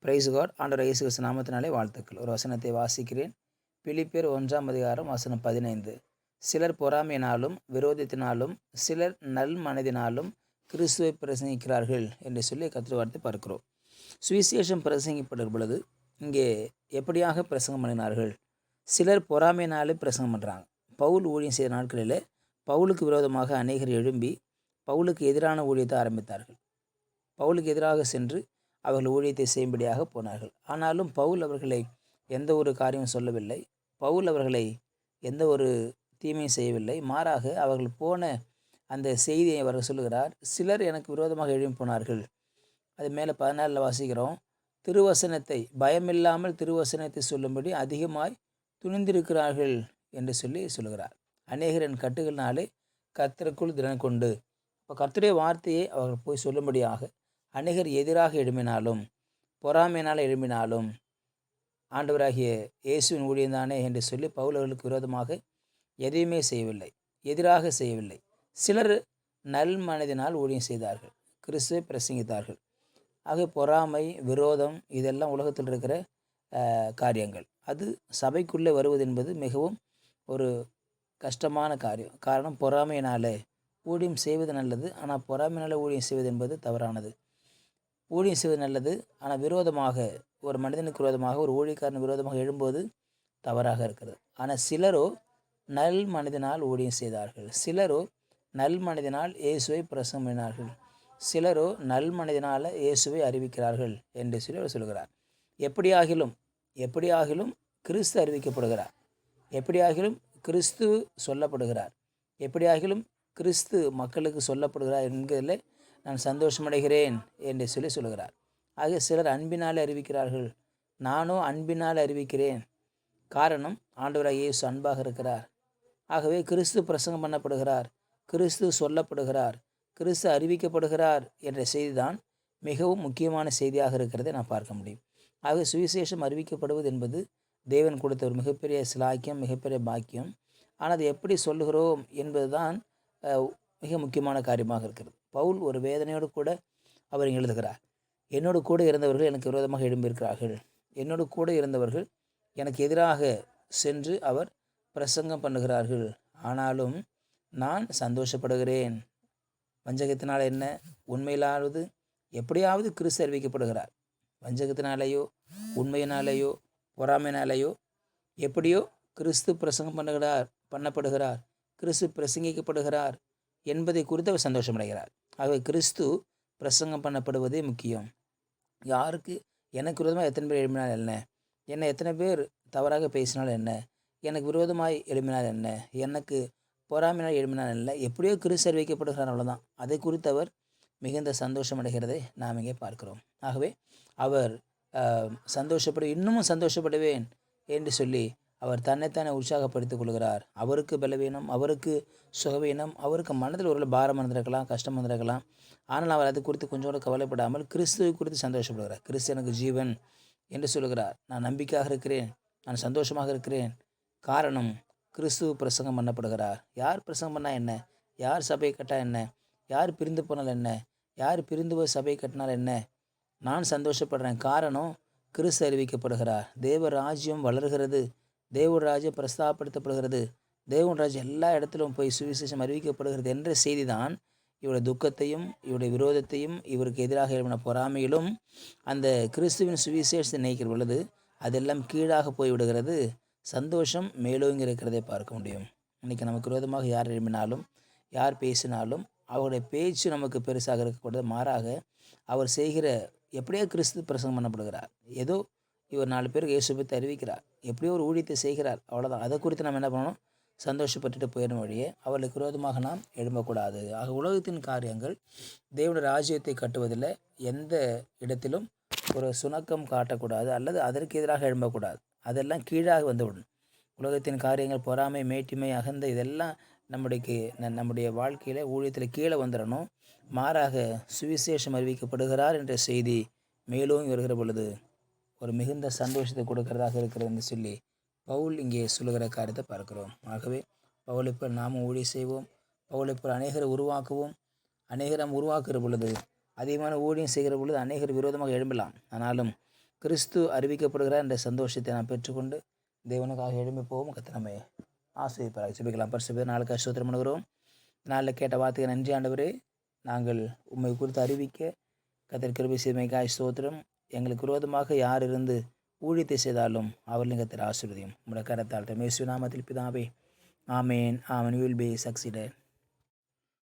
Price God. ஆண்டவர் இயேசு கிறிஸ்து நாமத்தினாலே வாழ்த்துக்கள். ஒரு வசனத்தை வாசிக்கிறேன். பிலிப்பியர் 1:15. சிலர் பொறாமையினாலும் விரோதத்தினாலும் சிலர் நல் மனதினாலும் கிறிஸ்துவை பிரசங்கிக்கிறார்கள் என்று சொல்லி கர்த்தருடைய வார்த்தை பார்க்கிறோம். சுவிசேஷம் பிரசங்கிப்படும் பொழுது இங்கே எப்படியாக பிரசங்கம் பண்ணினார்கள்? சிலர் பொறாமையினாலே பிரசங்கம் பண்ணுறாங்க. பவுல் ஊழியம் செய்த நாட்களில் பவுலுக்கு விரோதமாக அநேகர் எழும்பி பவுலுக்கு எதிரான ஊழியத்தை ஆரம்பித்தார்கள். பவுலுக்கு எதிராக சென்று அவர்கள் ஊழியத்தை செய்யும்படியாக போனார்கள். ஆனாலும் பவுல் அவர்களை எந்த ஒரு காரியமும் சொல்லவில்லை. பவுல் அவர்களை எந்த ஒரு தீமையும் செய்யவில்லை. மாறாக அவர்கள் போன அந்த செய்தியை அவர் சொல்லுகிறார். சிலர் எனக்கு விரோதமாக எழும்பி போனார்கள். அது மேலே 14 வாசிக்கிறோம். திருவசனத்தை பயமில்லாமல் திருவசனத்தை சொல்லும்படி அதிகமாய் துணிந்திருக்கிறார்கள் என்று சொல்லுகிறார். அநேகரின் கட்டுகளினாலே கர்த்தருக்குள் திடன் கொண்டு, இப்போ கர்த்தருடைய வார்த்தையை அவர்கள் போய் சொல்லும்படியாக அநேகர் எதிராக எழும்பினாலும் பொறாமையினால் எழும்பினாலும் ஆண்டவராகிய இயேசுவின் ஊழியந்தானே என்று சொல்லி பவுல் அவர்களுக்கு விரோதமாக எதையுமே செய்யவில்லை, எதிராக செய்யவில்லை. சிலர் நல் மனதினால் ஊழியம் செய்தார்கள், கிறிஸ்துவை பிரசங்கித்தார்கள். ஆக பொறாமை, விரோதம் இதெல்லாம் உலகத்தில் இருக்கிற காரியங்கள். அது சபைக்குள்ளே வருவது என்பது மிகவும் ஒரு கஷ்டமான காரியம். காரணம், பொறாமையினால் ஊழியம் செய்வது நல்லது, ஆனால் பொறாமையினால் ஊழியம் செய்வது என்பது தவறானது. ஊழியம் செய்வது நல்லது, ஆனால் விரோதமாக ஒரு மனிதனுக்கு விரோதமாக ஒரு ஊழியக்காரன் விரோதமாக எழும்போது தவறாக இருக்கிறது. ஆனால் சிலரோ நல் மனதினால் ஊழியம் செய்தார்கள். சிலரோ நல் மனதினால் இயேசுவை பிரசங்கம் பண்ணினார்கள். சிலரோ நல் மனதினால் இயேசுவை அறிவிக்கிறார்கள் என்று சொல்கிறார். எப்படியாகிலும் கிறிஸ்து அறிவிக்கப்படுகிறார். எப்படியாகிலும் கிறிஸ்து சொல்லப்படுகிறார். எப்படியாகிலும் கிறிஸ்து மக்களுக்கு சொல்லப்படுகிறார் என்கிறதில் நான் சந்தோஷமடைகிறேன் என்று சொல்லுகிறார். ஆக சிலர் அன்பினால் அறிவிக்கிறார்கள். நானும் அன்பினால் அறிவிக்கிறேன். காரணம், ஆண்டவராகிய இயேசு அன்பாக இருக்கிறார். ஆகவே கிறிஸ்து பிரசங்கம் பண்ணப்படுகிறார், கிறிஸ்து சொல்லப்படுகிறார், கிறிஸ்து அறிவிக்கப்படுகிறார் என்ற செய்தி தான் மிகவும் முக்கியமான செய்தியாக இருக்கிறதை நான் பார்க்க முடியும். ஆக சுவிசேஷம் அறிவிக்கப்படுவது என்பது தேவன் கொடுத்த ஒரு மிகப்பெரிய சிலாக்கியம், மிகப்பெரிய பாக்கியம். ஆனால் அது எப்படி சொல்லுகிறோம் என்பது தான் மிக முக்கியமான காரியமாக இருக்கிறது. பவுல் ஒரு வேதனையோடு கூட அவர் எழுதுகிறார். என்னோடு கூட இருந்தவர்கள் எனக்கு விரோதமாக எழும்பியிருக்கிறார்கள். என்னோடு கூட இருந்தவர்கள் எனக்கு எதிராக சென்று அவர் பிரசங்கம் பண்ணுகிறார்கள். ஆனாலும் நான் சந்தோஷப்படுகிறேன். வஞ்சகத்தினால் என்ன, உண்மையிலாவது எப்படியாவது கிறிஸ்து அறிவிக்கப்படுகிறார். வஞ்சகத்தினாலேயோ உண்மையினாலேயோ பொறாமையினாலேயோ எப்படியோ கிறிஸ்து பிரசங்கம் பண்ணப்படுகிறார், கிறிஸ்து பிரசங்கிக்கப்படுகிறார் என்பதை குறித்து அவர் சந்தோஷமடைகிறார். ஆகவே கிறிஸ்து பிரசங்கம் பண்ணப்படுவதே முக்கியம். யாருக்கு எனக்கு விரோதமாக எத்தனை பேர் எழுப்பினால் என்ன, என்னை எத்தனை பேர் தவறாக பேசினால் என்ன, எனக்கு விரோதமாய் எழுப்பினால் என்ன, எனக்கு பொறாமையினால் எழுப்பினால் என்ன, எப்படியோ கிறிஸ்து அறிவிக்கப்படுகிறார், அவ்வளோதான். அதை குறித்து அவர் மிகுந்த சந்தோஷம் அடைகிறதை நாம் இங்கே பார்க்கிறோம். ஆகவே அவர் இன்னமும் சந்தோஷப்படுவேன் என்று சொல்லி அவர் தன்னைத்தானே உற்சாகப்படுத்திக் கொள்கிறார். அவருக்கு பலவீனம், அவருக்கு சுகவீனம், அவருக்கு மனதில் ஒரு பாரம் வந்திருக்கலாம், கஷ்டம் வந்திருக்கலாம். ஆனால் அவர் அது குறித்து கொஞ்சம் கூட கவலைப்படாமல் கிறிஸ்துவை குறித்து சந்தோஷப்படுகிறார். கிறிஸ்து எனக்கு ஜீவன் என்று சொல்கிறார். நான் நம்பிக்கையாக இருக்கிறேன், நான் சந்தோஷமாக இருக்கிறேன். காரணம், கிறிஸ்துவ பிரசங்கம் பண்ணப்படுகிறார். யார் பிரசங்கம் பண்ணால் என்ன, யார் சபையை கட்டால் என்ன, யார் பிரிந்து போனால் என்ன, யார் பிரிந்து போய் சபையை கட்டினால் என்ன, நான் சந்தோஷப்படுறேன். காரணம், கிறிஸ்து அறிவிக்கப்படுகிறார். தேவ ராஜ்யம் வளர்கிறது, தேவ ராஜ்யம் பிரஸ்தாபப்படுத்தப்படுகிறது, தேவன் ராஜ்யம் எல்லா இடத்திலும் போய் சுவிசேஷம் அறிவிக்கப்படுகிறது என்ற செய்தி தான் இவருடைய துக்கத்தையும் இவருடைய விரோதத்தையும் இவருக்கு எதிராக எழுப்பின பொறாமையிலும் அந்த கிறிஸ்துவின் சுவிசேஷத்தை நினைக்கிற பொழுது அதெல்லாம் கீழாக போய்விடுகிறது. சந்தோஷம் மேலோங்கி இருக்கிறதை பார்க்க முடியும். இன்றைக்கி நமக்கு விரோதமாக யார் எழுப்பினாலும் யார் பேசினாலும் அவருடைய பேச்சு நமக்கு பெருசாக இருக்கக்கூடாது. மாறாக அவர் செய்கிற எப்படியோ கிறிஸ்து பிரசங்கம் பண்ணப்படுகிறார். ஏதோ இவர் 4 பேருக்கு இயேசு பற்றி அறிவிக்கிறார், எப்படியோ ஒரு ஊழியத்தை செய்கிறார், அவ்வளோதான். அதை குறித்து நம்ம என்ன பண்ணணும், சந்தோஷப்பட்டுட்டு போயிடும் வழியே அவர்களுக்கு விரோதமாக நாம் எழும்பக்கூடாது. ஆக உலகத்தின் காரியங்கள் தேவனுடைய ராஜ்யத்தை கட்டுவதில் எந்த இடத்திலும் ஒரு சுணக்கம் காட்டக்கூடாது, அல்லது அதற்கு எதிராக எழும்பக்கூடாது. அதெல்லாம் கீழாக வந்துவிடும். உலகத்தின் காரியங்கள், பொறாமை, மேட்டிமை, அகந்தை இதெல்லாம் நம்முடைய வாழ்க்கையில் ஊழியத்தில் கீழே வந்துடணும். மாறாக சுவிசேஷம் அறிவிக்கப்படுகிறார் என்ற செய்தி மேலும் வருகிற பொழுது ஒரு மிகுந்த சந்தோஷத்தை கொடுக்கிறதாக இருக்கிறது என்று சொல்லி பவுல் இங்கே சொல்லுகிற காரியத்தை பார்க்கிறோம். ஆகவே பவுலை போல் நாமும் ஊழியம் செய்வோம். பவுலை போல் அநேகரை உருவாக்குவோம். அநேகரை நாம் உருவாக்குகிற பொழுது, அதிகமான ஊழியம் செய்கிற பொழுது அநேகர் விரோதமாக எழும்பலாம். ஆனாலும் கிறிஸ்து அறிவிக்கப்படுகிறார் என்ற சந்தோஷத்தை நாம் பெற்றுக்கொண்டு தேவனுக்காக எழுப்பி போவோம். கர்த்தர் நம்மை ஆசீர்வதிப்பாராக. ஜெபிக்கலாம். பரிசுத்த நாளுக்காக ஸ்தோத்திரம் பண்ணுகிறோம். நாளில் கேட்ட வார்த்தையை நன்றி ஆண்டவரே. நாங்கள் உம்மை குறித்து அறிவிக்க கர்த்தர் கிருபை செய்தமைக்காக ஸ்தோத்திரம். எங்களுக்கு விரோதமாக யார் இருந்து ஊழியத்தை செய்தாலும் அவர்களின் கர்த்தர் ஆசீர்வதியும். உம்முடைய கரத்தால் இயேசுவின் நாமத்தில் பிதாவே. ஆமேன். ஆமேன். You will be succeeded.